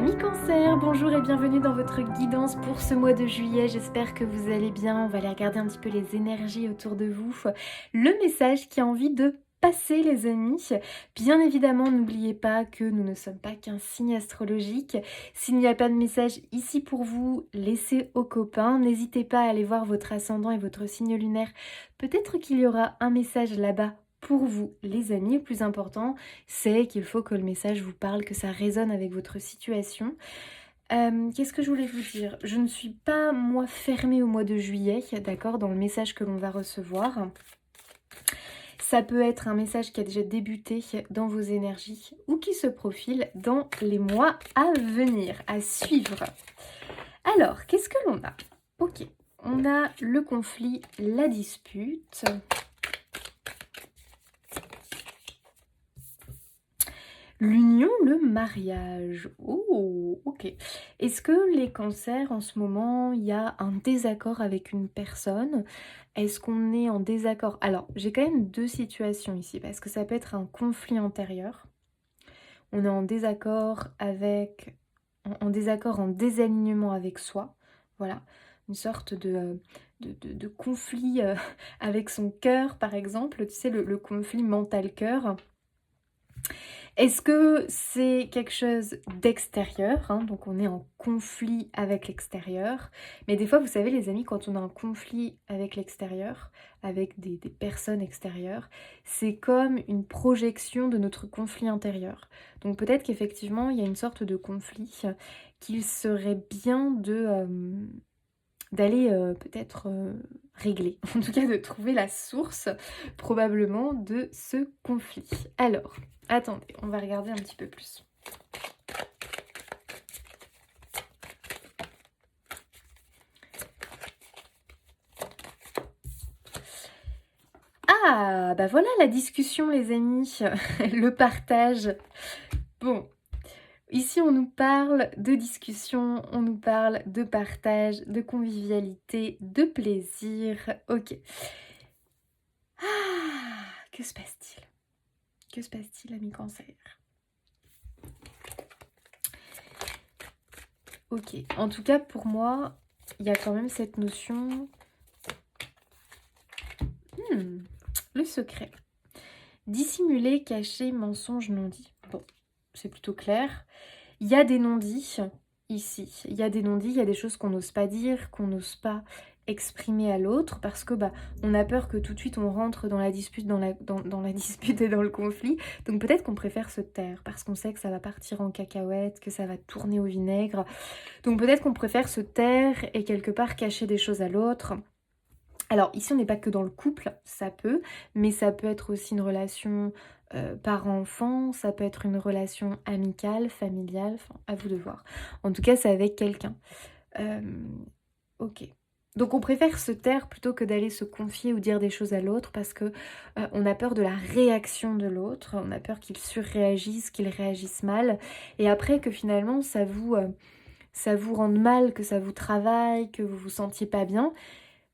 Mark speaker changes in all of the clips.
Speaker 1: Amis Cancer, bonjour et bienvenue dans votre guidance pour ce mois de juillet. J'espère que vous allez bien. On va aller regarder un petit peu les énergies autour de vous. Le message qui a envie de passer, les amis. Bien évidemment, n'oubliez pas que nous ne sommes pas qu'un signe astrologique. S'il n'y a pas de message ici pour vous, laissez aux copains. N'hésitez pas à aller voir votre ascendant et votre signe lunaire. Peut-être qu'il y aura un message là-bas pour vous, les amis. Le plus important, c'est qu'il faut que le message vous parle, que ça résonne avec votre situation. Qu'est-ce que je voulais vous dire? Je ne suis pas, moi, fermée au mois de juillet, d'accord, dans le message que l'on va recevoir. Ça peut être un message qui a déjà débuté dans vos énergies ou qui se profile dans les mois à venir, à suivre. Alors, qu'est-ce que l'on a? Ok, on a le conflit, la dispute. L'union, le mariage. Oh, ok. Est-ce que les cancers, en ce moment, il y a un désaccord avec une personne? Est-ce qu'on est en désaccord? Alors, j'ai quand même deux situations ici, parce que ça peut être un conflit intérieur. On est en désaccord avec... En désaccord, en désalignement avec soi. Voilà, une sorte de conflit avec son cœur, par exemple. Tu sais, le conflit mental-cœur. Est-ce que c'est quelque chose d'extérieur, hein, donc on est en conflit avec l'extérieur. Mais des fois, vous savez les amis, quand on a un conflit avec l'extérieur, avec des personnes extérieures, c'est comme une projection de notre conflit intérieur. Donc peut-être qu'effectivement, il y a une sorte de conflit qu'il serait bien d'aller peut-être régler, en tout cas de trouver la source probablement de ce conflit. Alors, attendez, on va regarder un petit peu plus. Ah, bah voilà la discussion les amis, le partage. Bon, ici on nous parle de discussion, on nous parle de partage, de convivialité, de plaisir. Ok. Ah, que se passe-t-il? Que se passe-t-il, amis Cancer? Ok, en tout cas pour moi, il y a quand même cette notion... le secret. Dissimuler, cacher, mensonge, non-dit. Bon, c'est plutôt clair. Il y a des non-dits ici. Il y a des non-dits, il y a des choses qu'on n'ose pas dire, qu'on n'ose pas exprimer à l'autre parce que on a peur que tout de suite on rentre dans la dispute, dans la dispute et dans le conflit. Donc peut-être qu'on préfère se taire parce qu'on sait que ça va partir en cacahuète, que ça va tourner au vinaigre. Donc peut-être qu'on préfère se taire et quelque part cacher des choses à l'autre. Alors ici on n'est pas que dans le couple, ça peut, mais ça peut être aussi une relation parent-enfant, ça peut être une relation amicale, familiale, enfin à vous de voir. En tout cas c'est avec quelqu'un. Ok. Donc on préfère se taire plutôt que d'aller se confier ou dire des choses à l'autre parce que on a peur de la réaction de l'autre, on a peur qu'il surréagisse, qu'il réagisse mal, et après que finalement ça vous rende mal, que ça vous travaille, que vous vous sentiez pas bien.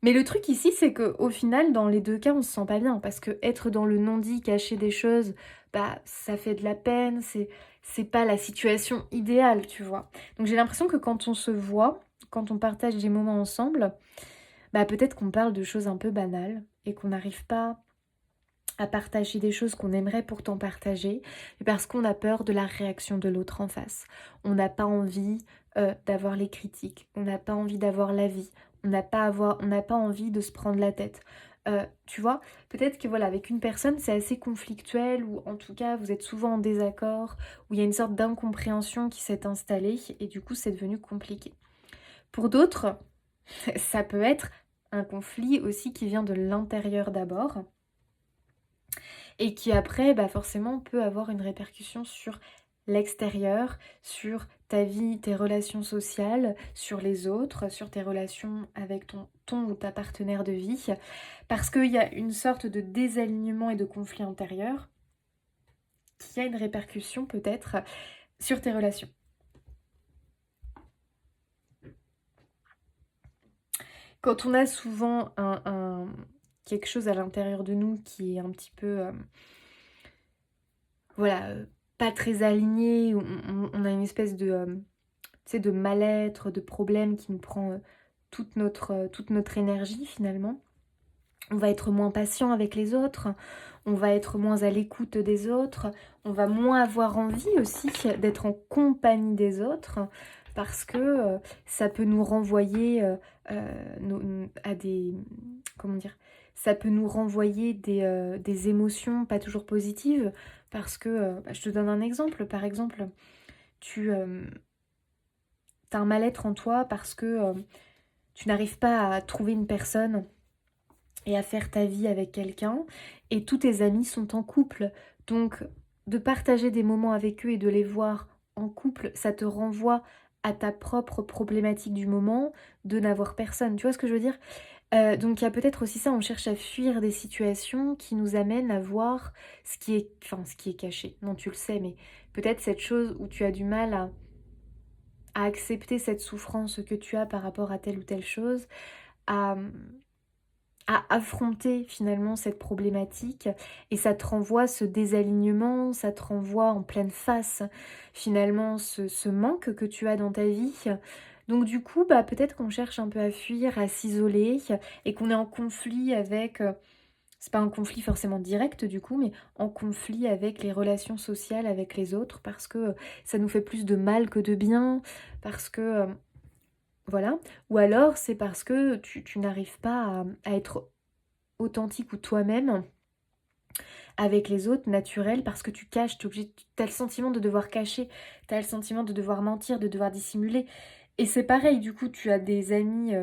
Speaker 1: Mais le truc ici, c'est qu'au final, dans les deux cas, on se sent pas bien. Parce que être dans le non-dit, cacher des choses, ça fait de la peine, c'est pas la situation idéale, tu vois. Donc j'ai l'impression que quand on se voit, quand on partage des moments ensemble, peut-être qu'on parle de choses un peu banales et qu'on n'arrive pas à partager des choses qu'on aimerait pourtant partager, mais parce qu'on a peur de la réaction de l'autre en face. On n'a pas envie d'avoir les critiques, on n'a pas envie d'avoir l'avis, on n'a pas envie de se prendre la tête. Tu vois, peut-être que voilà, avec une personne c'est assez conflictuel, ou en tout cas vous êtes souvent en désaccord, où il y a une sorte d'incompréhension qui s'est installée et du coup c'est devenu compliqué. Pour d'autres, ça peut être un conflit aussi qui vient de l'intérieur d'abord, et qui après forcément peut avoir une répercussion sur l'extérieur, sur ta vie, tes relations sociales, sur les autres, sur tes relations avec ton ou ta partenaire de vie, parce qu'il y a une sorte de désalignement et de conflit intérieur qui a une répercussion peut-être sur tes relations. Quand on a souvent quelque chose à l'intérieur de nous qui est un petit peu... voilà, pas très aligné, on a une espèce sais, de mal-être, de problèmes qui nous prend toute notre énergie finalement. On va être moins patient avec les autres, on va être moins à l'écoute des autres, on va moins avoir envie aussi d'être en compagnie des autres parce que ça peut nous renvoyer à des... Comment dire? Ça peut nous renvoyer des émotions pas toujours positives parce que, je te donne un exemple, par exemple, tu as un mal-être en toi parce que tu n'arrives pas à trouver une personne et à faire ta vie avec quelqu'un, et tous tes amis sont en couple. Donc, de partager des moments avec eux et de les voir en couple, ça te renvoie à ta propre problématique du moment de n'avoir personne. Tu vois ce que je veux dire? Donc il y a peut-être aussi ça, on cherche à fuir des situations qui nous amènent à voir ce qui est caché. Non, tu le sais, mais peut-être cette chose où tu as du mal à accepter cette souffrance que tu as par rapport à telle ou telle chose, à affronter finalement cette problématique, et ça te renvoie ce désalignement, ça te renvoie en pleine face finalement ce manque que tu as dans ta vie. Donc du coup, bah, peut-être qu'on cherche un peu à fuir, à s'isoler et qu'on est en conflit avec, c'est pas un conflit forcément direct du coup, mais en conflit avec les relations sociales avec les autres parce que ça nous fait plus de mal que de bien, parce que voilà. Ou alors c'est parce que tu n'arrives pas à être authentique ou toi-même avec les autres, naturel, parce que tu caches, t'as le sentiment de devoir cacher, t'as le sentiment de devoir mentir, de devoir dissimuler. Et c'est pareil, du coup, tu as des amis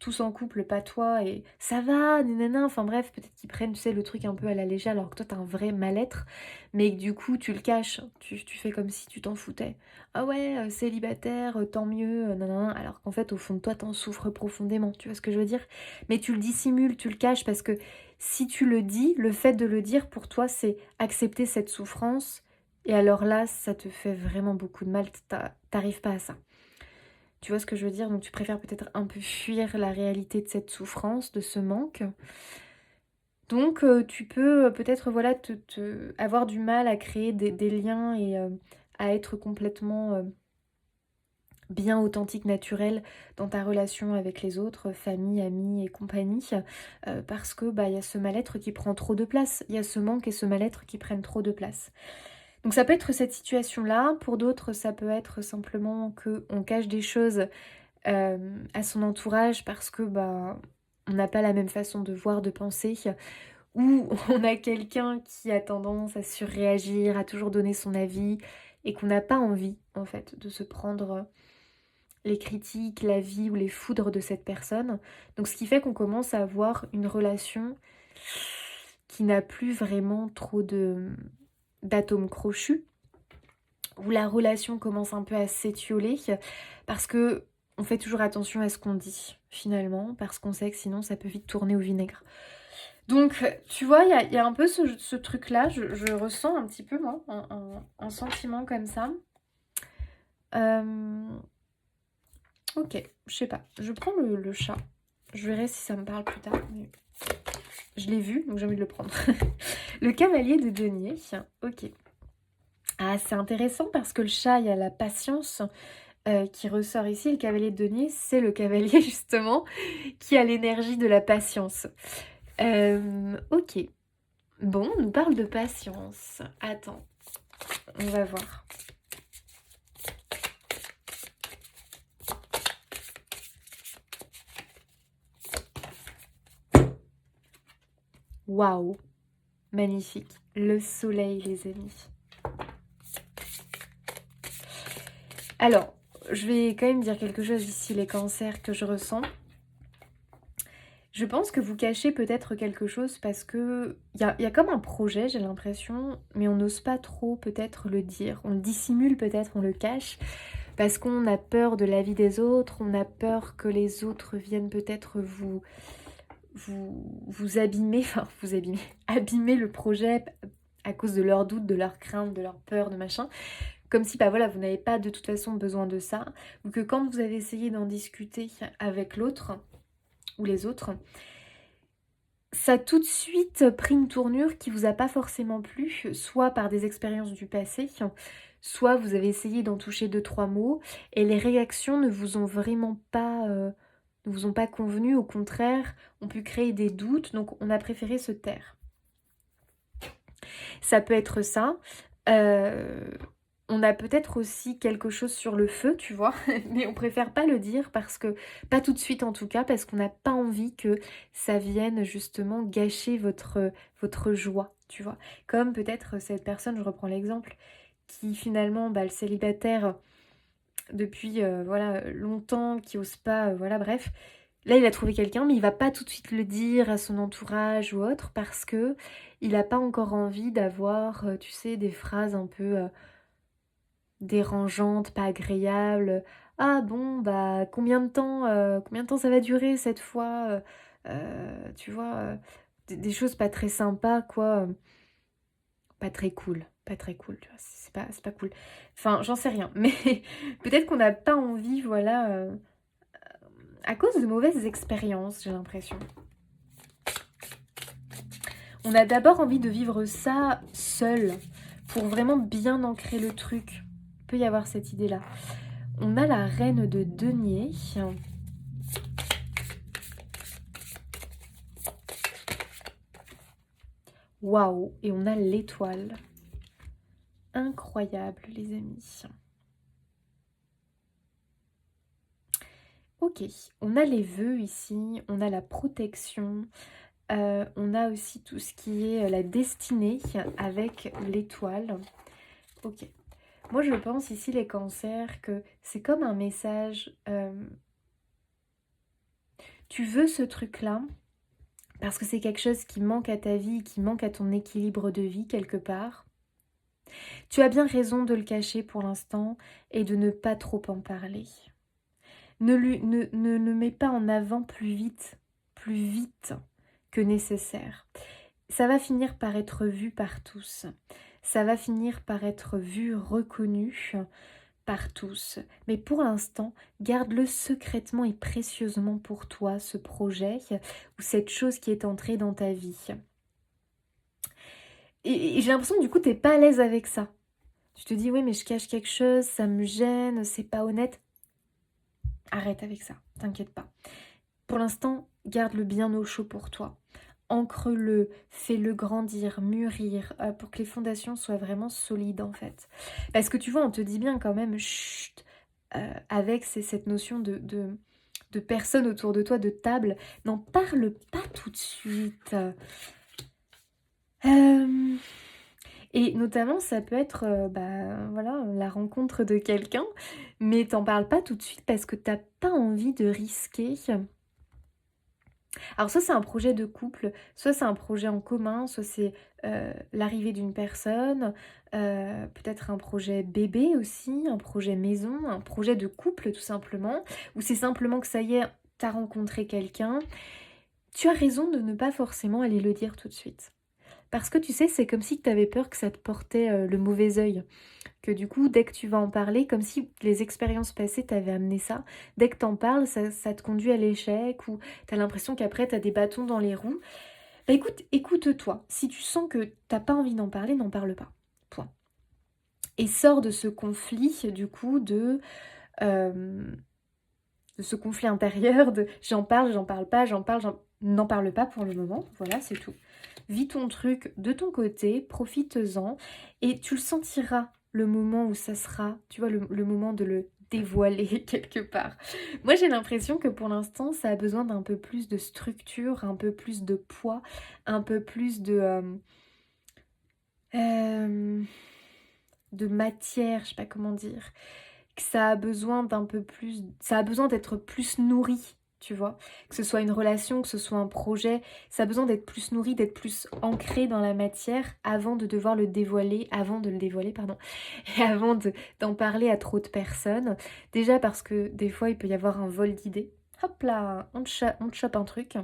Speaker 1: tous en couple, pas toi, et ça va, nanana, enfin bref, peut-être qu'ils prennent, tu sais, le truc un peu à la légère, alors que toi, t'as un vrai mal-être, mais que du coup, tu le caches, tu fais comme si tu t'en foutais. Ah ouais, célibataire, tant mieux, nanana, alors qu'en fait, au fond de toi, t'en souffres profondément, tu vois ce que je veux dire? Mais tu le dissimules, tu le caches, parce que si tu le dis, le fait de le dire pour toi, c'est accepter cette souffrance. Et alors là, ça te fait vraiment beaucoup de mal. T'arrives pas à ça. Tu vois ce que je veux dire? Donc tu préfères peut-être un peu fuir la réalité de cette souffrance, de ce manque. Donc tu peux peut-être voilà, avoir du mal à créer des liens et à être complètement bien authentique, naturel dans ta relation avec les autres, famille, amis et compagnie, parce que bah, y a ce mal-être qui prend trop de place, il y a ce manque et ce mal-être qui prennent trop de place. Donc ça peut être cette situation-là, pour d'autres ça peut être simplement qu'on cache des choses à son entourage parce que bah, on n'a pas la même façon de voir, de penser, ou on a quelqu'un qui a tendance à surréagir, à toujours donner son avis, et qu'on n'a pas envie en fait de se prendre les critiques, la vie ou les foudres de cette personne. Donc ce qui fait qu'on commence à avoir une relation qui n'a plus vraiment trop d'atomes crochus, où la relation commence un peu à s'étioler, parce que on fait toujours attention à ce qu'on dit finalement, parce qu'on sait que sinon ça peut vite tourner au vinaigre. Donc tu vois, il y a un peu ce truc-là, je ressens un petit peu moi, un sentiment comme ça. Euh, Ok, je sais pas. Je prends le chat. Je verrai si ça me parle plus tard. Mais je l'ai vu, donc j'ai envie de le prendre. Le cavalier de denier. Ok. Ah, c'est intéressant parce que le chat, il y a la patience qui ressort ici. Le cavalier de denier, c'est le cavalier justement qui a l'énergie de la patience. Ok. Bon, on nous parle de patience. Attends, on va voir. Waouh, magnifique. Le soleil, les amis. Alors, je vais quand même dire quelque chose ici, les cancers que je ressens. Je pense que vous cachez peut-être quelque chose parce que y a comme un projet, j'ai l'impression, mais on n'ose pas trop peut-être le dire. On le dissimule peut-être, on le cache, parce qu'on a peur de l'avis des autres, on a peur que les autres viennent peut-être vous abîmer, enfin vous abîmer, abîmer le projet à cause de leurs doutes, de leurs craintes, de leurs peurs, de machin. Comme si, bah voilà, vous n'avez pas de toute façon besoin de ça, ou que quand vous avez essayé d'en discuter avec l'autre, ou les autres, ça a tout de suite pris une tournure qui vous a pas forcément plu, soit par des expériences du passé, soit vous avez essayé d'en toucher deux trois mots et les réactions ne vous ont vraiment pas, ne vous ont pas convenu, au contraire, ont pu créer des doutes, donc on a préféré se taire. Ça peut être ça. On a peut-être aussi quelque chose sur le feu, tu vois, mais on préfère pas le dire parce que, pas tout de suite en tout cas, parce qu'on n'a pas envie que ça vienne justement gâcher votre joie, tu vois. Comme peut-être cette personne, je reprends l'exemple, qui finalement, le célibataire depuis voilà longtemps, qui ose pas, voilà bref. Là, il a trouvé quelqu'un, mais il va pas tout de suite le dire à son entourage ou autre parce que il a pas encore envie d'avoir, tu sais, des phrases un peu dérangeantes, pas agréables. Ah bon, combien de temps ça va durer cette fois? Tu vois, des choses pas très sympas, quoi. Pas très cool, pas très cool, tu vois? C'est pas cool. Enfin, j'en sais rien, mais peut-être qu'on n'a pas envie, voilà, à cause de mauvaises expériences, j'ai l'impression. On a d'abord envie de vivre ça seul, pour vraiment bien ancrer le truc. Il peut y avoir cette idée-là. On a la reine de denier. Waouh! Et on a l'étoile. Incroyable, les amis. Ok, on a les vœux ici, on a la protection, on a aussi tout ce qui est la destinée avec l'étoile. Ok. Moi, je pense ici, les cancers, que c'est comme un message. Tu veux ce truc-là parce que c'est quelque chose qui manque à ta vie, qui manque à ton équilibre de vie quelque part. Tu as bien raison de le cacher pour l'instant et de ne pas trop en parler. Ne mets pas en avant plus vite que nécessaire. Ça va finir par être vu par tous. Ça va finir par être vu, reconnu par tous. Mais pour l'instant, garde-le secrètement et précieusement pour toi, ce projet ou cette chose qui est entrée dans ta vie. Et j'ai l'impression que du coup, t'es pas à l'aise avec ça. Tu te dis, oui, mais je cache quelque chose, ça me gêne, c'est pas honnête. Arrête avec ça, t'inquiète pas. Pour l'instant, garde-le bien au chaud pour toi. Ancre-le, fais-le grandir, mûrir, pour que les fondations soient vraiment solides en fait. Parce que tu vois, on te dit bien quand même, chut, avec cette notion de personnes autour de toi, de table, n'en parle pas tout de suite. Et notamment, ça peut être voilà, la rencontre de quelqu'un, mais t'en parles pas tout de suite parce que t'as pas envie de risquer. Alors soit c'est un projet de couple, soit c'est un projet en commun, soit c'est l'arrivée d'une personne, peut-être un projet bébé aussi, un projet maison, un projet de couple tout simplement, ou c'est simplement que ça y est, t'as rencontré quelqu'un. Tu as raison de ne pas forcément aller le dire tout de suite. Parce que tu sais, c'est comme si tu avais peur que ça te portait le mauvais œil. Que du coup, dès que tu vas en parler, comme si les expériences passées t'avaient amené ça, dès que t'en parles, ça te conduit à l'échec ou t'as l'impression qu'après t'as des bâtons dans les roues. Bah écoute, écoute-toi. Si tu sens que t'as pas envie d'en parler, n'en parle pas. Point. Et sors de ce conflit, du coup, euh, de ce conflit intérieur de j'en parle pas, n'en parle pas pour le moment. Voilà, c'est tout. Vis ton truc de ton côté, profites-en et tu le sentiras le moment où ça sera, tu vois, le moment de le dévoiler quelque part. Moi, j'ai l'impression que pour l'instant, ça a besoin d'un peu plus de structure, un peu plus de poids, un peu plus euh, de matière, je sais pas comment dire. Que ça a besoin d'un peu plus, ça a besoin d'être plus nourri, tu vois. Que ce soit une relation, que ce soit un projet, ça a besoin d'être plus nourri, d'être plus ancré dans la matière avant de devoir le dévoiler, avant de le dévoiler, pardon, et avant d'en parler à trop de personnes. Déjà parce que des fois, il peut y avoir un vol d'idées. Hop là, on te chope un truc.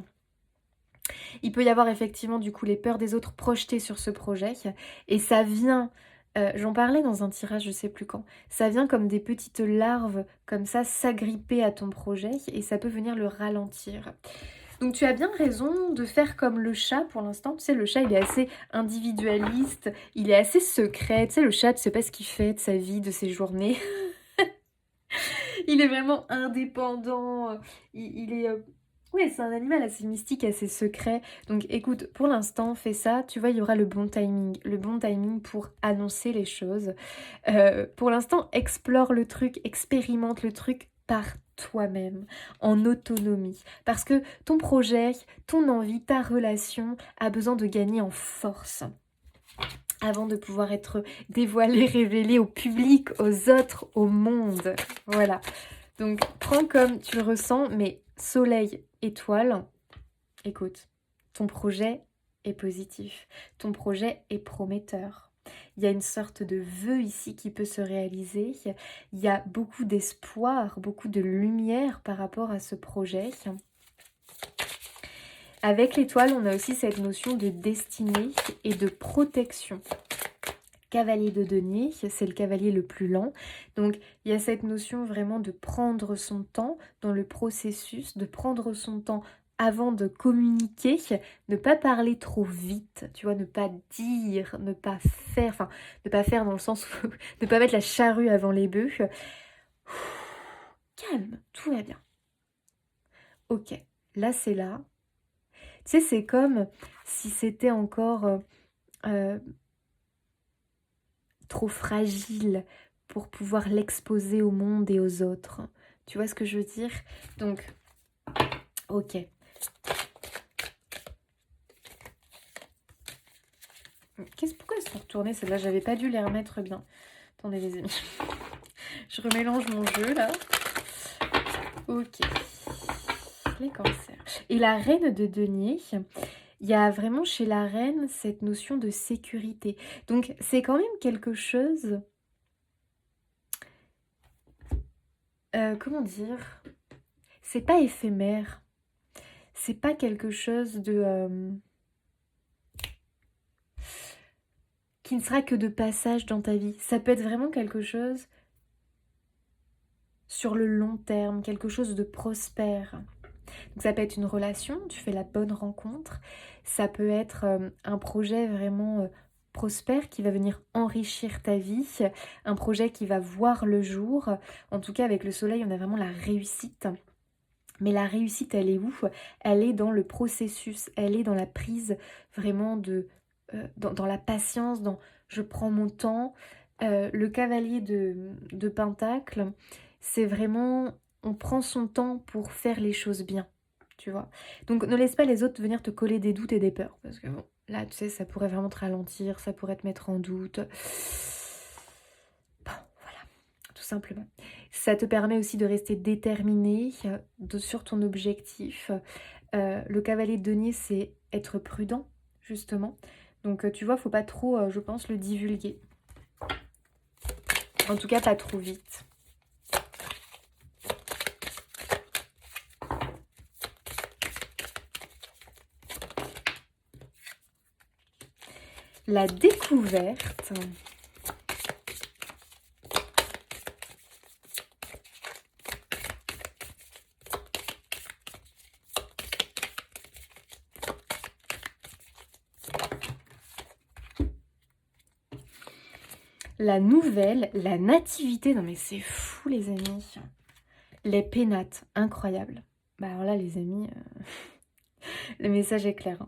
Speaker 1: Il peut y avoir effectivement du coup les peurs des autres projetées sur ce projet et ça vient, j'en parlais dans un tirage je sais plus quand, ça vient comme des petites larves comme ça s'agripper à ton projet et ça peut venir le ralentir. Donc tu as bien raison de faire comme le chat pour l'instant. Tu sais, le chat, il est assez individualiste, il est assez secret. Tu sais, le chat, tu sais pas ce qu'il fait de sa vie, de ses journées. Il est vraiment indépendant. Il est... Ouais, c'est un animal assez mystique, assez secret. Donc écoute, pour l'instant, fais ça. Tu vois, il y aura le bon timing. Le bon timing pour annoncer les choses. Pour l'instant, explore le truc, expérimente le truc par toi-même, en autonomie. Parce que ton projet, ton envie, ta relation a besoin de gagner en force avant de pouvoir être dévoilé, révélé au public, aux autres, au monde. Voilà. Donc, prends comme tu le ressens, mais soleil, étoile, écoute, ton projet est positif, ton projet est prometteur. Il y a une sorte de vœu ici qui peut se réaliser. Il y a beaucoup d'espoir, beaucoup de lumière par rapport à ce projet. Avec l'étoile, on a aussi cette notion de destinée et de protection. Cavalier de denier, c'est le cavalier le plus lent. Donc, il y a cette notion vraiment de prendre son temps dans le processus, de prendre son temps avant de communiquer, ne pas parler trop vite, tu vois, ne pas dire, ne pas faire, enfin, ne pas faire dans le sens où ne pas mettre la charrue avant les bœufs. Calme, tout va bien. Ok, là c'est là. Tu sais, c'est comme si c'était encore trop fragile pour pouvoir l'exposer au monde et aux autres. Tu vois ce que je veux dire? Donc, ok. Pourquoi elles sont retournées celles-là? J'avais pas dû les remettre bien. Attendez les amis. Je remélange mon jeu là. Ok. Les cancers. Et la reine de denier, il y a vraiment chez la reine cette notion de sécurité. Donc c'est quand même quelque chose... comment dire? C'est pas éphémère. C'est pas quelque chose de... qui ne sera que de passage dans ta vie. Ça peut être vraiment quelque chose sur le long terme, quelque chose de prospère. Donc ça peut être une relation, tu fais la bonne rencontre. Ça peut être un projet vraiment prospère qui va venir enrichir ta vie. Un projet qui va voir le jour. En tout cas, avec le soleil, on a vraiment la réussite. Mais la réussite, elle est où? Elle est dans le processus, elle est dans la prise vraiment de... dans la patience, dans je prends mon temps. Le cavalier de Pentacle, c'est vraiment... On prend son temps pour faire les choses bien, tu vois. Donc ne laisse pas les autres venir te coller des doutes et des peurs. Parce que bon, là, tu sais, ça pourrait vraiment te ralentir, ça pourrait te mettre en doute. Bon, voilà, tout simplement. Ça te permet aussi de rester déterminé sur ton objectif. Le cavalier de denier, c'est être prudent, justement. Donc, tu vois, faut pas trop, je pense, le divulguer. En tout cas, pas trop vite. La découverte... La nouvelle, la nativité, non mais c'est fou les amis. Les pénates, incroyable. Bah alors là les amis, le message est clair.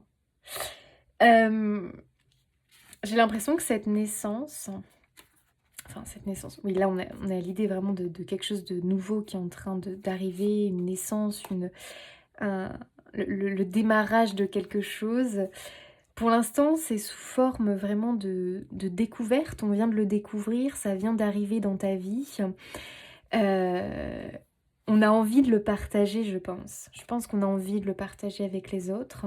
Speaker 1: J'ai l'impression que cette naissance, oui là on a l'idée vraiment de quelque chose de nouveau qui est en train d'arriver, une naissance, le démarrage de quelque chose. Pour l'instant, c'est sous forme vraiment de découverte. On vient de le découvrir, ça vient d'arriver dans ta vie. On a envie de le partager, je pense. Je pense qu'on a envie de le partager avec les autres.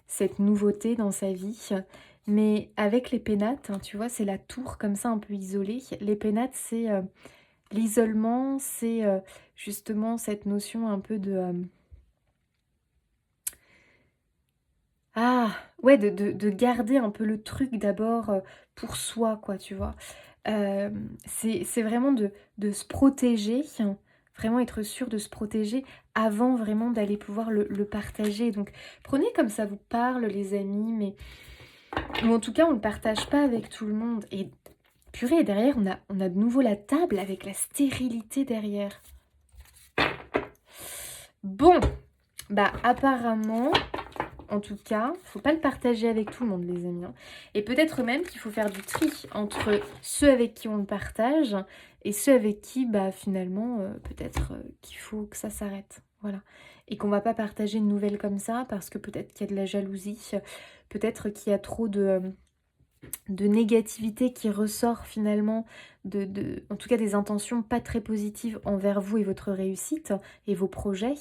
Speaker 1: Cette nouveauté dans sa vie. Mais avec les pénates, hein, tu vois, c'est la tour comme ça un peu isolée. Les pénates, c'est l'isolement, c'est justement cette notion un peu de... ouais, de garder un peu le truc d'abord pour soi, quoi, tu vois. C'est vraiment de se protéger Vraiment être sûr de se protéger avant vraiment d'aller pouvoir le partager. Donc prenez comme ça vous parle les amis, mais ou en tout cas on ne le partage pas avec tout le monde. Et purée, derrière on a de nouveau la table avec la stérilité derrière. Bon, bah apparemment, en tout cas, faut pas le partager avec tout le monde les amis. Hein. Et peut-être même qu'il faut faire du tri entre ceux avec qui on le partage et ceux avec qui, bah finalement, peut-être qu'il faut que ça s'arrête. Voilà. Et qu'on va pas partager une nouvelle comme ça parce que peut-être qu'il y a de la jalousie, peut-être qu'il y a trop de négativité qui ressort finalement, en tout cas des intentions pas très positives envers vous et votre réussite et vos projets.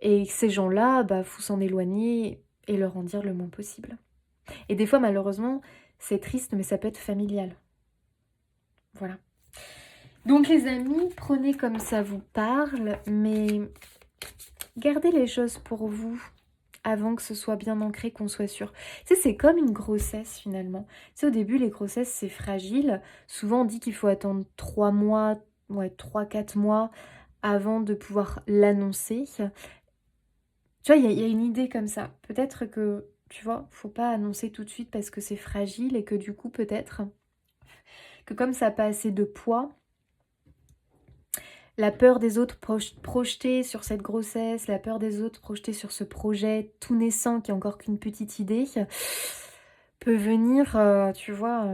Speaker 1: Et ces gens-là, bah, faut s'en éloigner et leur en dire le moins possible. Et des fois, malheureusement, c'est triste, mais ça peut être familial. Voilà. Donc les amis, prenez comme ça vous parle, mais gardez les choses pour vous avant que ce soit bien ancré, qu'on soit sûr. Tu sais, c'est comme une grossesse finalement. Tu sais, au début, les grossesses, c'est fragile. Souvent, on dit qu'il faut attendre 3 mois, ouais, 3-4 mois avant de pouvoir l'annoncer. Tu vois, il y a une idée comme ça. Peut-être que, tu vois, faut pas annoncer tout de suite parce que c'est fragile et que du coup, peut-être que comme ça n'a pas assez de poids, la peur des autres projetée sur cette grossesse, la peur des autres projetée sur ce projet tout naissant qui est encore qu'une petite idée, peut venir, tu vois,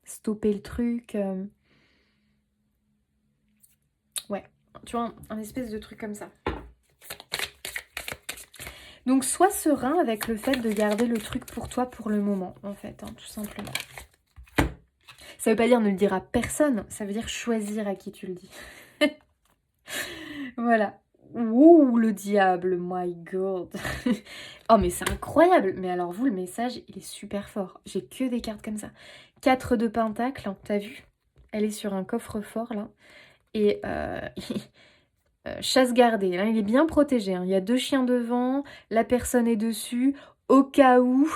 Speaker 1: stopper le truc. Ouais, tu vois, un espèce de truc comme ça. Donc, sois serein avec le fait de garder le truc pour toi pour le moment, en fait, hein, tout simplement. Ça veut pas dire ne le dire à personne, ça veut dire choisir à qui tu le dis. Voilà. Ouh, le diable, my god. Oh, mais c'est incroyable. Mais alors, vous, le message, il est super fort. J'ai que des cartes comme ça. 4 de pentacle, hein, t'as vu? Elle est sur un coffre-fort, là. Et chasse gardée. Là, il est bien protégé. Hein. Il y a 2 chiens devant. La personne est dessus. Au cas où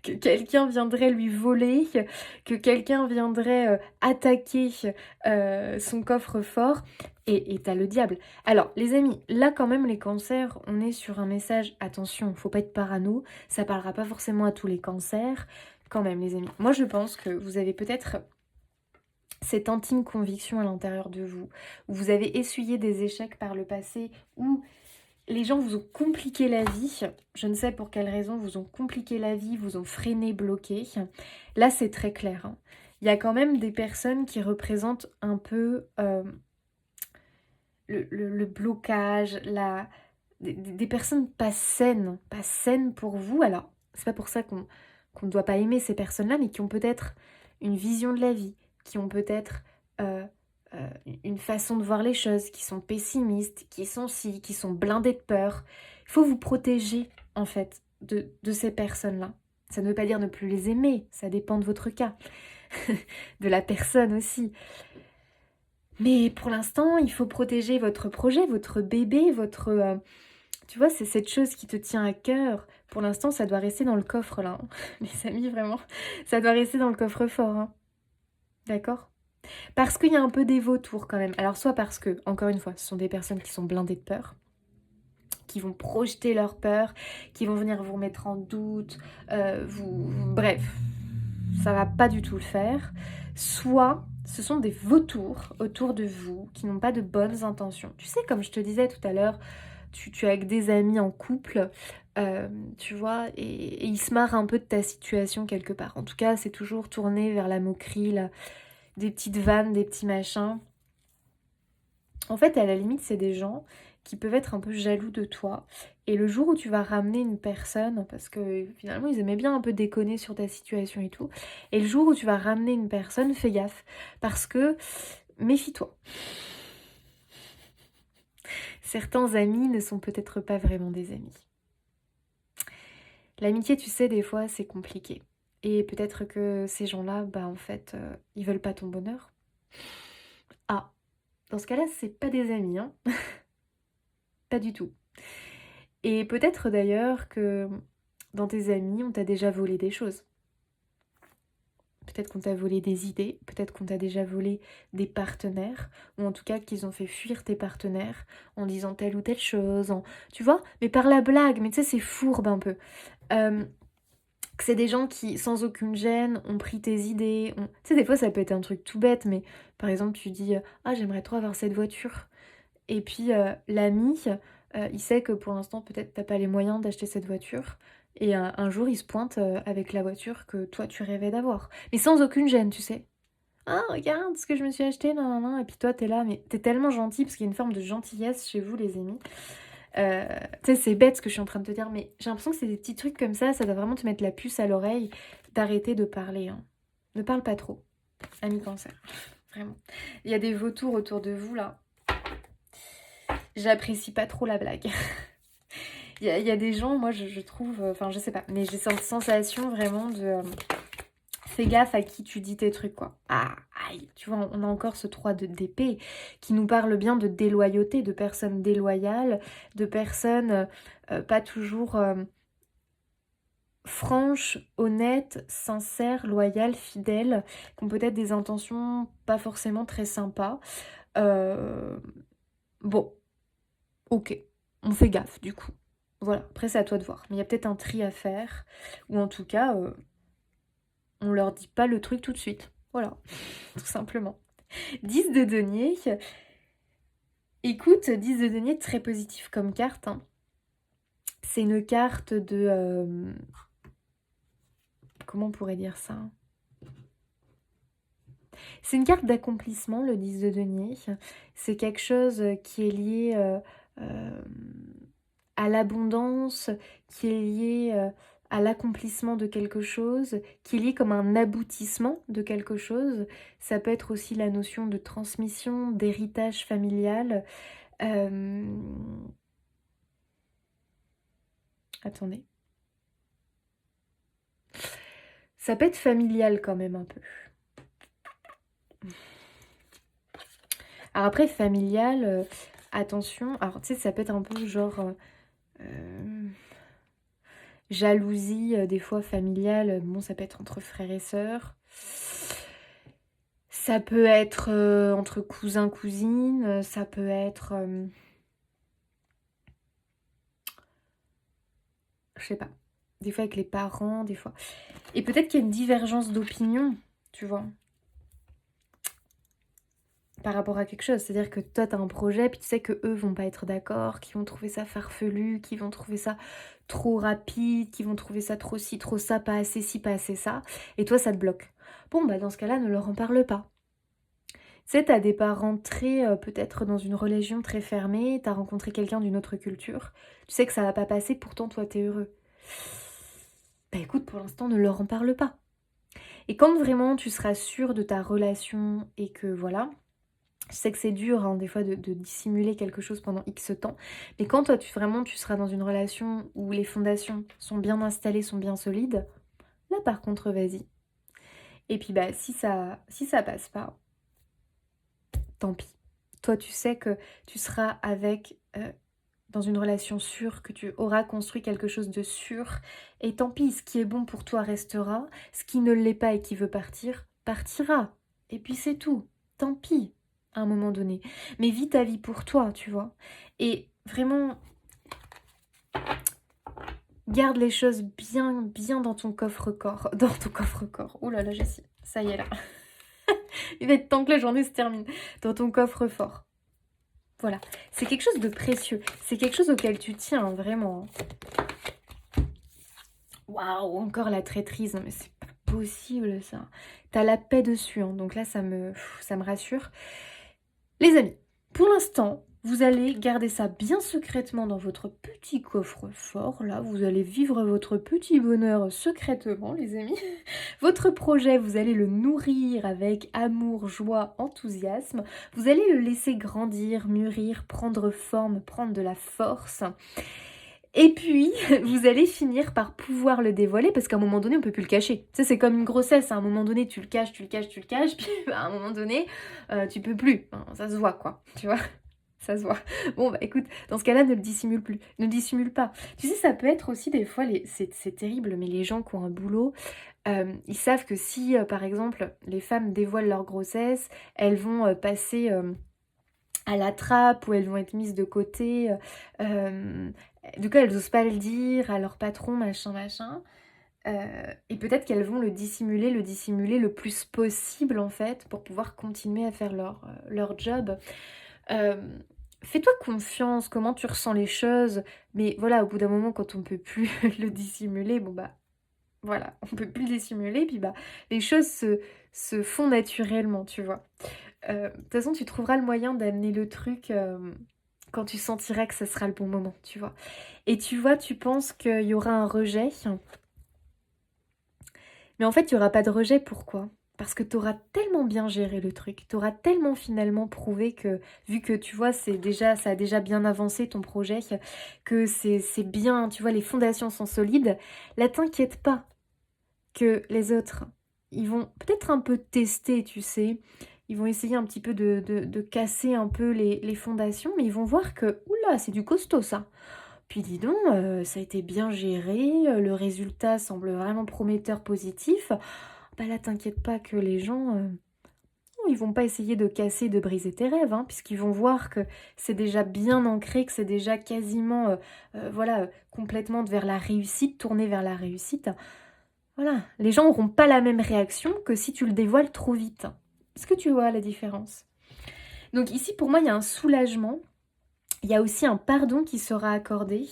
Speaker 1: que quelqu'un viendrait lui voler, que quelqu'un viendrait attaquer son coffre-fort. Et t'as le diable. Alors, les amis, là quand même, les cancers, on est sur un message, attention, faut pas être parano, ça parlera pas forcément à tous les cancers. Quand même, les amis, moi je pense que vous avez peut-être cette intime conviction à l'intérieur de vous, où vous avez essuyé des échecs par le passé, où les gens vous ont compliqué la vie, je ne sais pour quelle raison, vous ont compliqué la vie, vous ont freiné, bloqué. Là, c'est très clair. Hein. Il y a quand même des personnes qui représentent un peu le blocage, des personnes pas saines pour vous. Alors, c'est pas pour ça qu'on ne doit pas aimer ces personnes-là, mais qui ont peut-être une vision de la vie, qui ont peut-être euh, une façon de voir les choses, qui sont pessimistes, qui sont blindés de peur. Il faut vous protéger, en fait, de ces personnes-là. Ça ne veut pas dire ne plus les aimer, ça dépend de votre cas, de la personne aussi. Mais pour l'instant, il faut protéger votre projet, votre bébé, votre... tu vois, c'est cette chose qui te tient à cœur. Pour l'instant, ça doit rester dans le coffre, là. Hein. Les amis, vraiment, ça doit rester dans le coffre-fort. Hein. D'accord ? Parce qu'il y a un peu des vautours quand même. Alors, soit parce que, encore une fois, ce sont des personnes qui sont blindées de peur, qui vont projeter leur peur, qui vont venir vous remettre en doute, bref, ça va pas du tout le faire. Soit ce sont des vautours autour de vous qui n'ont pas de bonnes intentions. Tu sais, comme je te disais tout à l'heure, tu es avec des amis en couple, tu vois, et ils se marrent un peu de ta situation quelque part. En tout cas, c'est toujours tourné vers la moquerie, des petites vannes, des petits machins. En fait, à la limite, c'est des gens qui peuvent être un peu jaloux de toi. Et le jour où tu vas ramener une personne, parce que finalement, ils aimaient bien un peu déconner sur ta situation et tout, et le jour où tu vas ramener une personne, fais gaffe, parce que méfie-toi. Certains amis ne sont peut-être pas vraiment des amis. L'amitié, tu sais, des fois, c'est compliqué. Et peut-être que ces gens-là, bah en fait, ils veulent pas ton bonheur. Ah, dans ce cas-là, c'est pas des amis, hein. Pas du tout. Et peut-être d'ailleurs que dans tes amis, on t'a déjà volé des choses. peut-être qu'on t'a volé des idées, peut-être qu'on t'a déjà volé des partenaires, ou en tout cas qu'ils ont fait fuir tes partenaires en disant telle ou telle chose, tu vois? Mais par la blague, mais tu sais, c'est fourbe un peu. Que c'est des gens qui, sans aucune gêne, ont pris tes idées. Tu sais, des fois, ça peut être un truc tout bête, mais par exemple, tu dis ah, j'aimerais trop avoir cette voiture. Et puis, l'ami, il sait que pour l'instant, peut-être, t'as pas les moyens d'acheter cette voiture. Et un jour, il se pointe avec la voiture que toi, tu rêvais d'avoir. Mais sans aucune gêne, tu sais. Ah, regarde ce que je me suis acheté, non, non, non. Et puis toi, t'es là, mais t'es tellement gentil, parce qu'il y a une forme de gentillesse chez vous, les amis. Tu sais, c'est bête ce que je suis en train de te dire, mais j'ai l'impression que c'est des petits trucs comme ça doit vraiment te mettre la puce à l'oreille d'arrêter de parler. Hein. Ne parle pas trop, ami cancer. Vraiment. Il y a des vautours autour de vous, là. J'apprécie pas trop la blague. Il y a des gens, moi, je trouve... Enfin, je sais pas, mais j'ai cette sensation vraiment de... fais gaffe à qui tu dis tes trucs, quoi. Ah, aïe. Tu vois, on a encore ce 3 d'épée qui nous parle bien de déloyauté, de personnes déloyales, de personnes pas toujours franches, honnêtes, sincères, loyales, fidèles, qui ont peut-être des intentions pas forcément très sympas. Bon, ok, on fait gaffe du coup. Voilà, après c'est à toi de voir. Mais il y a peut-être un tri à faire, ou en tout cas... on leur dit pas le truc tout de suite. Voilà, tout simplement. 10 de denier. Écoute, 10 de denier, très positif comme carte. Hein. C'est une carte de... comment on pourrait dire ça? C'est une carte d'accomplissement, le 10 de denier. C'est quelque chose qui est lié à l'abondance, qui est lié à l'accomplissement de quelque chose, qui est lié comme un aboutissement de quelque chose. Ça peut être aussi la notion de transmission, d'héritage familial. Attendez. Ça peut être familial quand même un peu. Alors après, familial, attention. Alors tu sais, ça peut être un peu genre... jalousie, des fois familiale. Bon, ça peut être entre frères et sœurs. Ça peut être entre cousins, cousines. Ça peut être... je sais pas. Des fois avec les parents, des fois... Et peut-être qu'il y a une divergence d'opinion, tu vois. Par rapport à quelque chose. C'est-à-dire que toi, tu as un projet, puis tu sais que eux vont pas être d'accord, qu'ils vont trouver ça farfelu, qu'ils vont trouver ça trop rapide, qu'ils vont trouver ça trop ci, trop ça, pas assez ci, pas assez ça. Et toi, ça te bloque. Bon, bah dans ce cas-là, ne leur en parle pas. Tu sais, t'as des parents très, peut-être dans une religion très fermée, t'as rencontré quelqu'un d'une autre culture, tu sais que ça va pas passer, pourtant toi, t'es heureux. Bah écoute, pour l'instant, ne leur en parle pas. Et quand vraiment tu seras sûr de ta relation et que voilà... Je sais que c'est dur hein, des fois de dissimuler quelque chose pendant X temps, mais quand toi tu seras dans une relation où les fondations sont bien installées, sont bien solides, là par contre vas-y. Et puis bah si ça passe pas, tant pis. Toi tu sais que tu seras avec dans une relation sûre, que tu auras construit quelque chose de sûr, et tant pis, ce qui est bon pour toi restera, ce qui ne l'est pas et qui veut partir, partira. Et puis c'est tout, tant pis. À un moment donné. Mais vis ta vie pour toi, tu vois. Et vraiment, garde les choses bien, bien dans ton coffre-corps. Dans ton coffre-corps. Ouh là là, Jessie, ça y est là. Il va être temps que la journée se termine. Dans ton coffre-fort. Voilà. C'est quelque chose de précieux. C'est quelque chose auquel tu tiens, hein, vraiment. Waouh, encore la traîtrise. Non mais c'est pas possible ça. T'as la paix dessus, hein. Donc là, ça me rassure. Les amis, pour l'instant, vous allez garder ça bien secrètement dans votre petit coffre-fort. Là, vous allez vivre votre petit bonheur secrètement, les amis. Votre projet, vous allez le nourrir avec amour, joie, enthousiasme. Vous allez le laisser grandir, mûrir, prendre forme, prendre de la force. Et puis, vous allez finir par pouvoir le dévoiler parce qu'à un moment donné, on peut plus le cacher. Tu sais, c'est comme une grossesse. À un moment donné, tu le caches, puis à un moment donné, tu peux plus. Hein, ça se voit, quoi. Tu vois. Ça se voit. Bon, bah écoute, dans ce cas-là, ne le dissimule plus. Ne le dissimule pas. Tu sais, ça peut être aussi des fois, c'est terrible, mais les gens qui ont un boulot, ils savent que si, par exemple, les femmes dévoilent leur grossesse, elles vont passer à la trappe ou elles vont être mises de côté. Du coup, elles n'osent pas le dire à leur patron, machin, machin. Et peut-être qu'elles vont le dissimuler le plus possible, en fait, pour pouvoir continuer à faire leur job. Hem, Fais-toi confiance, comment tu ressens les choses, mais voilà, au bout d'un moment, quand on peut plus le dissimuler, bon, bah, voilà, on peut plus le dissimuler, puis, bah, les choses se font naturellement, tu vois? De toute façon, tu trouveras le moyen d'amener le truc, quand tu sentiras que ce sera le bon moment, tu vois? Et tu vois, tu penses qu'il y aura un rejet, mais en fait, il y aura pas de rejet, pourquoi? Parce que tu auras tellement bien géré le truc, tu auras tellement finalement prouvé que, vu que tu vois, ça a déjà bien avancé ton projet, que c'est bien, tu vois, les fondations sont solides. Là, t'inquiète pas que les autres, ils vont peut-être un peu tester, tu sais. Ils vont essayer un petit peu de casser un peu les fondations, mais ils vont voir que, oula, c'est du costaud ça. Puis dis donc, ça a été bien géré, le résultat semble vraiment prometteur, positif. Bah là, t'inquiète pas que les gens, ils vont pas essayer de casser, de briser tes rêves, hein, puisqu'ils vont voir que c'est déjà bien ancré, que c'est déjà quasiment, voilà, complètement vers la réussite, tourné vers la réussite. Voilà, les gens auront pas la même réaction que si tu le dévoiles trop vite. Est-ce que tu vois la différence? Donc ici, pour moi, il y a un soulagement. Il y a aussi un pardon qui sera accordé.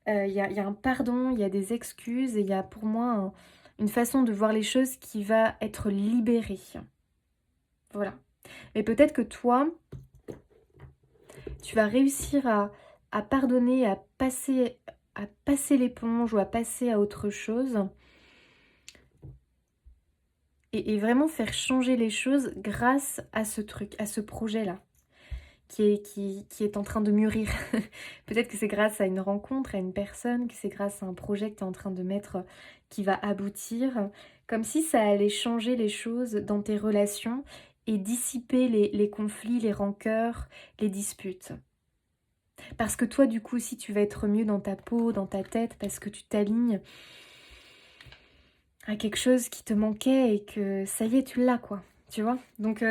Speaker 1: Il y a un pardon, il y a des excuses et il y a pour moi une façon de voir les choses qui va être libérée. Voilà. Mais peut-être que toi, tu vas réussir à pardonner, à passer l'éponge ou à passer à autre chose et vraiment faire changer les choses grâce à ce truc, à ce projet-là. Qui est en train de mûrir. Peut-être que c'est grâce à une rencontre, à une personne, que c'est grâce à un projet que tu es en train de mettre qui va aboutir. Comme si ça allait changer les choses dans tes relations et dissiper les conflits, les rancœurs, les disputes. Parce que toi, du coup, si tu vas être mieux dans ta peau, dans ta tête, parce que tu t'alignes à quelque chose qui te manquait et que ça y est, tu l'as, quoi. Tu vois? Donc,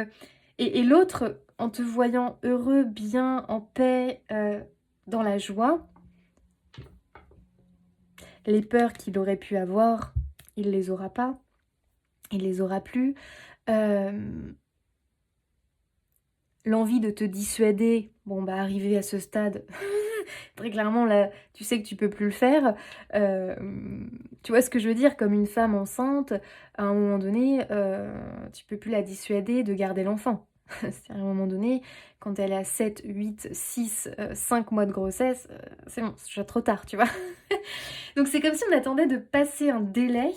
Speaker 1: et l'autre, en te voyant heureux, bien, en paix, dans la joie, les peurs qu'il aurait pu avoir, il les aura pas, il les aura plus. L'envie de te dissuader, bon bah arrivé à ce stade, très clairement là, tu sais que tu peux plus le faire. Tu vois ce que je veux dire? Comme une femme enceinte, à un moment donné, tu peux plus la dissuader de garder l'enfant. C'est à un moment donné, quand elle est à 7, 8, 6, 5 mois de grossesse, c'est bon, c'est déjà trop tard, tu vois? Donc c'est comme si on attendait de passer un délai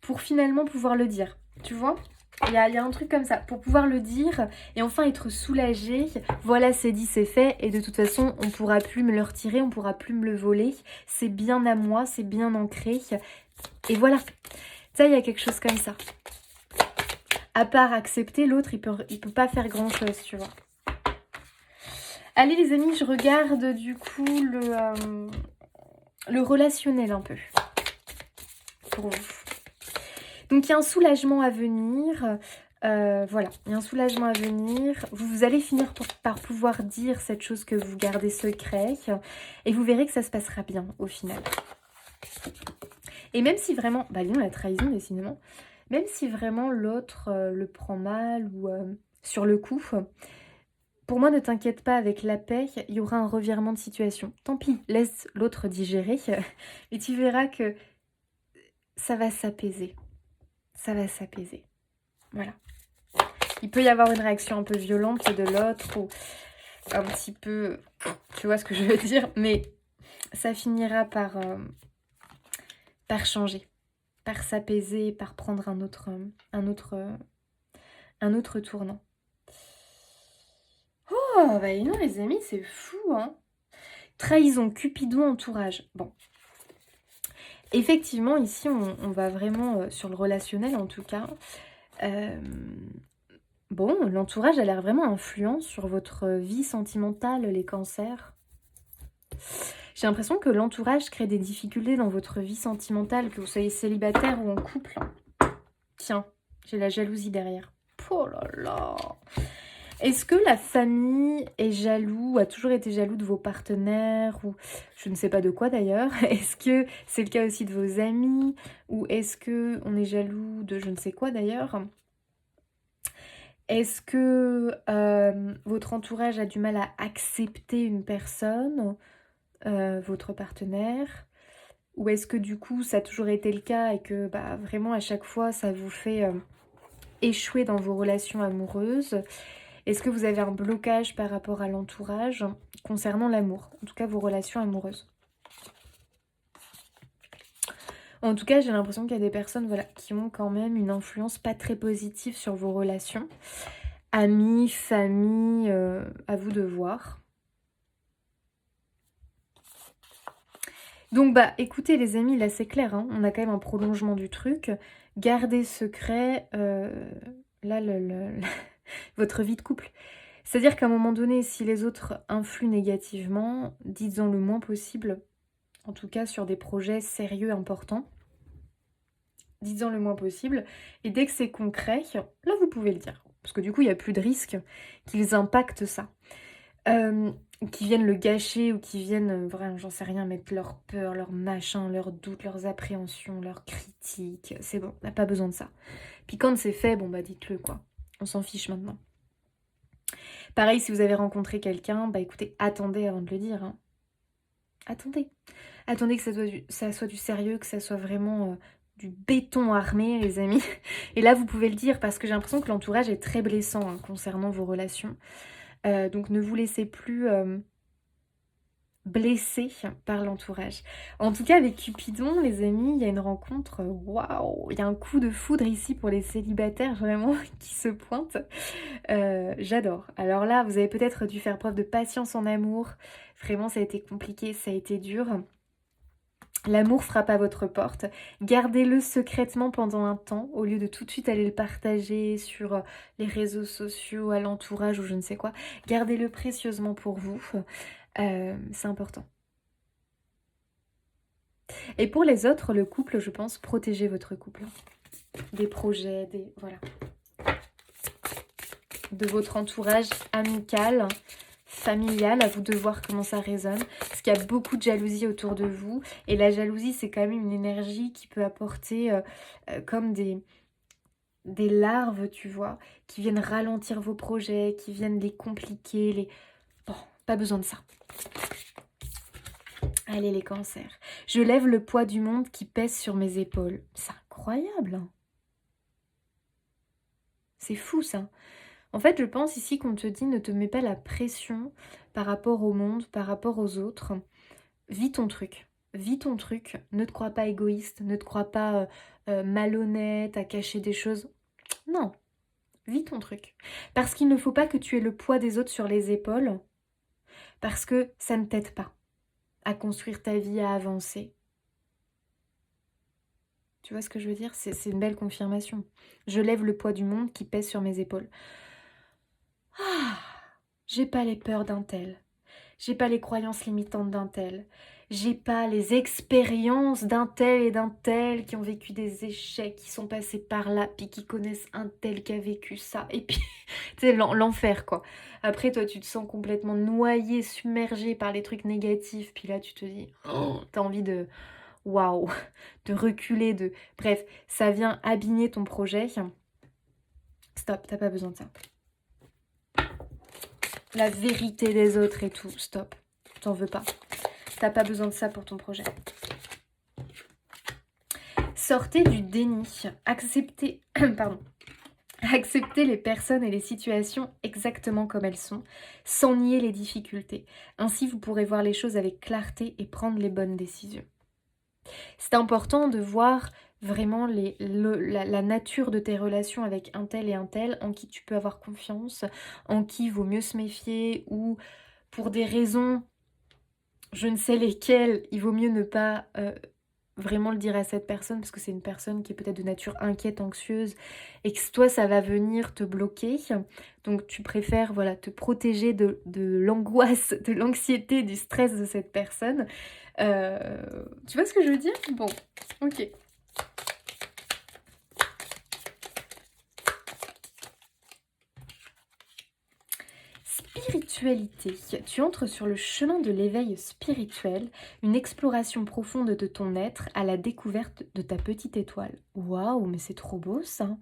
Speaker 1: pour finalement pouvoir le dire, tu vois? Il y a un truc comme ça, pour pouvoir le dire et enfin être soulagé. Voilà, c'est dit, c'est fait et de toute façon, on pourra plus me le retirer, on pourra plus me le voler. C'est bien à moi, c'est bien ancré et voilà. Ça, il y a quelque chose comme ça. À part accepter, l'autre, il peut pas faire grand-chose, tu vois. Allez les amis, je regarde du coup le relationnel un peu pour vous. Donc il y a un soulagement à venir. Voilà, il y a un soulagement à venir. Vous allez finir par pouvoir dire cette chose que vous gardez secret. Et vous verrez que ça se passera bien au final. Et même si vraiment... Bah non, la trahison, décidément. Même si vraiment l'autre le prend mal ou sur le coup... Pour moi, ne t'inquiète pas, avec la paix, il y aura un revirement de situation. Tant pis, laisse l'autre digérer. Et tu verras que ça va s'apaiser. Ça va s'apaiser. Voilà. Il peut y avoir une réaction un peu violente de l'autre ou un petit peu... Tu vois ce que je veux dire? Mais ça finira par changer, par s'apaiser, par prendre un autre tournant. Oh, bah non les amis, c'est fou, hein. Trahison, Cupidon, entourage. Bon. Effectivement, ici, on va vraiment, sur le relationnel en tout cas, Bon, l'entourage a l'air vraiment influent sur votre vie sentimentale, les cancers. J'ai l'impression que l'entourage crée des difficultés dans votre vie sentimentale, que vous soyez célibataire ou en couple. Tiens, j'ai la jalousie derrière. Oh là là! Est-ce que la famille est jaloux, a toujours été jaloux de vos partenaires ou je ne sais pas de quoi d'ailleurs? Est-ce que c'est le cas aussi de vos amis? Ou est-ce que on est jaloux de je ne sais quoi d'ailleurs? Est-ce que votre entourage a du mal à accepter une personne, votre partenaire? Ou est-ce que du coup ça a toujours été le cas et que bah, vraiment à chaque fois ça vous fait échouer dans vos relations amoureuses? Est-ce que vous avez un blocage par rapport à l'entourage concernant l'amour? En tout cas, vos relations amoureuses. En tout cas, j'ai l'impression qu'il y a des personnes voilà, qui ont quand même une influence pas très positive sur vos relations. Amis, famille, à vous de voir. Donc bah écoutez les amis, là c'est clair, hein, on a quand même un prolongement du truc. Gardez secret là votre vie de couple. C'est-à-dire qu'à un moment donné, si les autres influent négativement, dites-en le moins possible, en tout cas sur des projets sérieux, importants. Dites-en le moins possible. Et dès que c'est concret, là vous pouvez le dire. Parce que du coup, il n'y a plus de risque qu'ils impactent ça. Qui viennent le gâcher ou qui viennent, vraiment, j'en sais rien, mettre leur peur, leur machin, leurs doutes, leurs appréhensions, leurs critiques. C'est bon, on n'a pas besoin de ça. Puis quand c'est fait, bon bah dites-le quoi. On s'en fiche maintenant. Pareil, si vous avez rencontré quelqu'un, bah écoutez, attendez avant de le dire. Hein. Attendez. Attendez que ça soit du sérieux, que ça soit vraiment du béton armé, les amis. Et là, vous pouvez le dire parce que j'ai l'impression que l'entourage est très blessant hein, concernant vos relations. Donc ne vous laissez plus blesser par l'entourage. En tout cas, avec Cupidon, les amis, il y a une rencontre, waouh! Il y a un coup de foudre ici pour les célibataires, vraiment, qui se pointe. J'adore. Alors là, vous avez peut-être dû faire preuve de patience en amour. Vraiment, ça a été compliqué, ça a été dur. L'amour frappe à votre porte. Gardez-le secrètement pendant un temps, au lieu de tout de suite aller le partager sur les réseaux sociaux, à l'entourage ou je ne sais quoi. Gardez-le précieusement pour vous. C'est important. Et pour les autres, le couple, je pense, protégez votre couple. Des projets, voilà. De votre entourage amical, familial, à vous de voir comment ça résonne. Parce qu'il y a beaucoup de jalousie autour de vous. Et la jalousie, c'est quand même une énergie qui peut apporter comme des larves, tu vois, qui viennent ralentir vos projets, qui viennent les compliquer. Bon, pas besoin de ça. Allez les cancers. Je lève le poids du monde qui pèse sur mes épaules. C'est incroyable. Hein. C'est fou ça. En fait, je pense ici qu'on te dit ne te mets pas la pression par rapport au monde, par rapport aux autres. Vis ton truc. Vis ton truc. Ne te crois pas égoïste. Ne te crois pas malhonnête à cacher des choses. Non. Vis ton truc. Parce qu'il ne faut pas que tu aies le poids des autres sur les épaules. Parce que ça ne t'aide pas à construire ta vie, à avancer. Tu vois ce que je veux dire? C'est une belle confirmation. Je lève le poids du monde qui pèse sur mes épaules. Ah, j'ai pas les peurs d'un tel. J'ai pas les croyances limitantes d'un tel. J'ai pas les expériences d'un tel et d'un tel qui ont vécu des échecs, qui sont passés par là, puis qui connaissent un tel qui a vécu ça. Et puis, tu sais, l'enfer, quoi. Après, toi, tu te sens complètement noyé, submergé par les trucs négatifs. Puis là, tu te dis, oh, t'as envie de... Waouh, de reculer, de... Bref, ça vient abîmer ton projet. Stop, t'as pas besoin de ça. La vérité des autres et tout, stop. T'en veux pas. T'as pas besoin de ça pour ton projet. Sortez du déni. Acceptez, pardon. Acceptez les personnes et les situations exactement comme elles sont, sans nier les difficultés. Ainsi, vous pourrez voir les choses avec clarté et prendre les bonnes décisions. C'est important de voir vraiment la nature de tes relations avec un tel et un tel, en qui tu peux avoir confiance, en qui il vaut mieux se méfier, ou pour des raisons, je ne sais lesquelles, il vaut mieux ne pas vraiment le dire à cette personne parce que c'est une personne qui est peut-être de nature inquiète, anxieuse et que toi ça va venir te bloquer. Donc tu préfères voilà te protéger de l'angoisse, de l'anxiété, du stress de cette personne. Tu vois ce que je veux dire? Bon, ok. Spiritualité. Tu entres sur le chemin de l'éveil spirituel, une exploration profonde de ton être à la découverte de ta petite étoile. Waouh, mais c'est trop beau ça!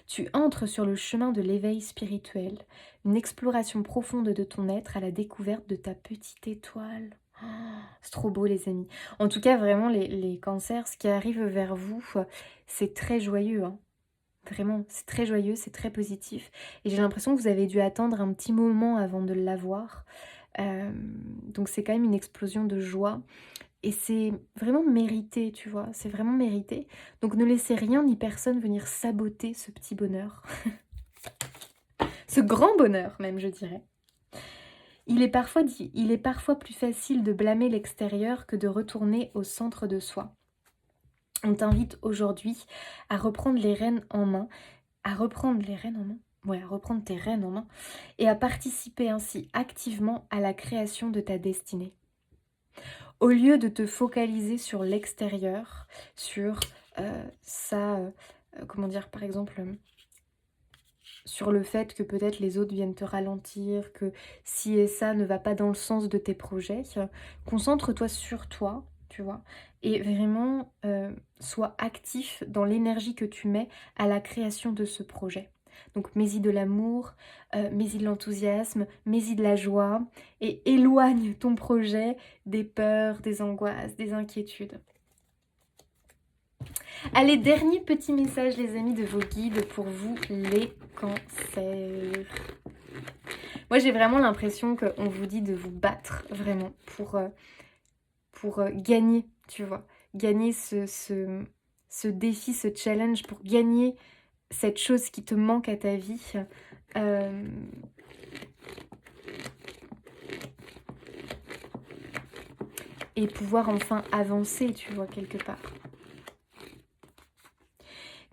Speaker 1: Tu entres sur le chemin de l'éveil spirituel, une exploration profonde de ton être à la découverte de ta petite étoile. Oh, c'est trop beau les amis. En tout cas, vraiment les cancers, ce qui arrive vers vous, c'est très joyeux, hein. Vraiment, c'est très joyeux, c'est très positif. Et j'ai l'impression que vous avez dû attendre un petit moment avant de l'avoir. Donc c'est quand même une explosion de joie. Et c'est vraiment mérité, tu vois. C'est vraiment mérité. Donc ne laissez rien ni personne venir saboter ce petit bonheur. Ce grand bonheur même, je dirais. Il est parfois plus facile de blâmer l'extérieur que de retourner au centre de soi. On t'invite aujourd'hui à reprendre les rênes en main, à reprendre tes rênes en main et à participer ainsi activement à la création de ta destinée. Au lieu de te focaliser sur l'extérieur, sur par exemple, sur le fait que peut-être les autres viennent te ralentir, que si et ça ne va pas dans le sens de tes projets, concentre-toi sur toi, tu vois, et vraiment sois actif dans l'énergie que tu mets à la création de ce projet. Donc mets-y de l'amour, mets-y de l'enthousiasme, mets-y de la joie et éloigne ton projet des peurs, des angoisses, des inquiétudes. Allez, dernier petit message les amis de vos guides pour vous les cancers. Moi j'ai vraiment l'impression qu'on vous dit de vous battre vraiment pour gagner, tu vois. Gagner ce défi, ce challenge, pour gagner cette chose qui te manque à ta vie. Et pouvoir enfin avancer, tu vois, quelque part.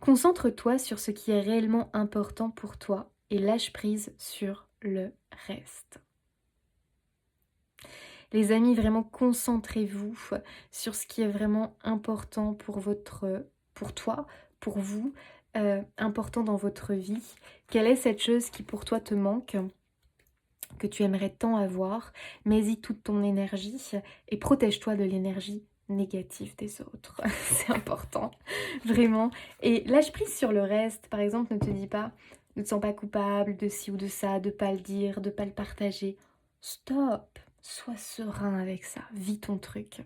Speaker 1: Concentre-toi sur ce qui est réellement important pour toi et lâche prise sur le reste. Les amis, vraiment concentrez-vous sur ce qui est vraiment important pour toi, pour vous, important dans votre vie. Quelle est cette chose qui pour toi te manque, que tu aimerais tant avoir? Mets-y toute ton énergie et protège-toi de l'énergie négative des autres. C'est important, vraiment. Et lâche prise sur le reste. Par exemple, ne te sens pas coupable de ci ou de ça, de pas le dire, de pas le partager. Stop! Sois serein avec ça, vis ton truc.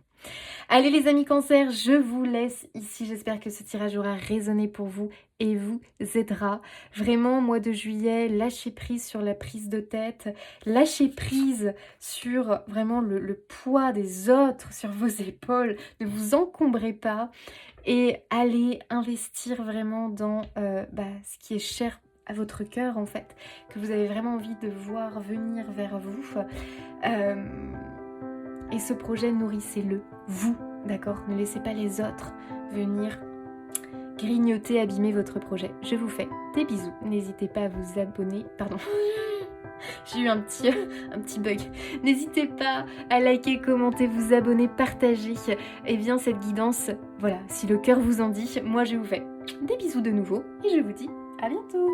Speaker 1: Allez les amis cancers, je vous laisse ici. J'espère que ce tirage aura résonné pour vous et vous aidera. Vraiment, mois de juillet, lâchez prise sur la prise de tête. Lâchez prise sur vraiment le poids des autres sur vos épaules. Ne vous encombrez pas et allez investir vraiment dans ce qui est cher à votre cœur en fait, que vous avez vraiment envie de voir venir vers vous. Et ce projet, nourrissez-le, vous, d'accord? Ne laissez pas les autres venir grignoter, abîmer votre projet. Je vous fais des bisous. N'hésitez pas à vous abonner. Pardon, j'ai eu un petit bug. N'hésitez pas à liker, commenter, vous abonner, partager cette guidance. Voilà, si le cœur vous en dit, moi je vous fais des bisous de nouveau et je vous dis à bientôt.